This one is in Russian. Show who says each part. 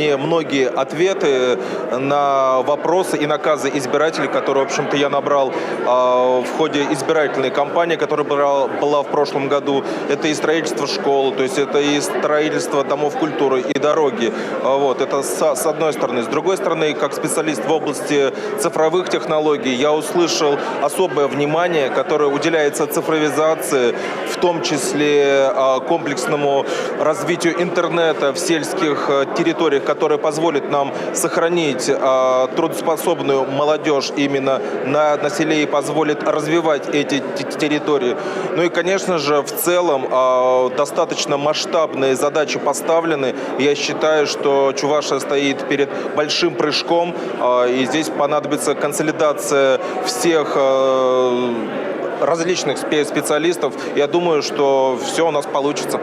Speaker 1: мне многие ответы на вопросы и наказы избирателей, которые, в общем-то, я набрал в ходе избирательной кампании, которая была в прошлом году. Это и строительство школ, то есть это и строительство домов культуры, и дороги. Вот, это с одной стороны. С другой стороны, как специалист в области цифровых технологий, я услышал особое внимание, которое уделяется цифровизации, в том числе комплексному развитию интернета в сельских территориях, которое позволит нам сохранить трудоспособную молодежь именно на селе и позволит развивать эти территории. Ну и, конечно же, в целом достаточно масштабные задачи поставлены. Я считаю, что Чувашия стоит перед большим прыжком, и здесь понадобится консолидация всех различных специалистов. Я думаю, что все у нас получится.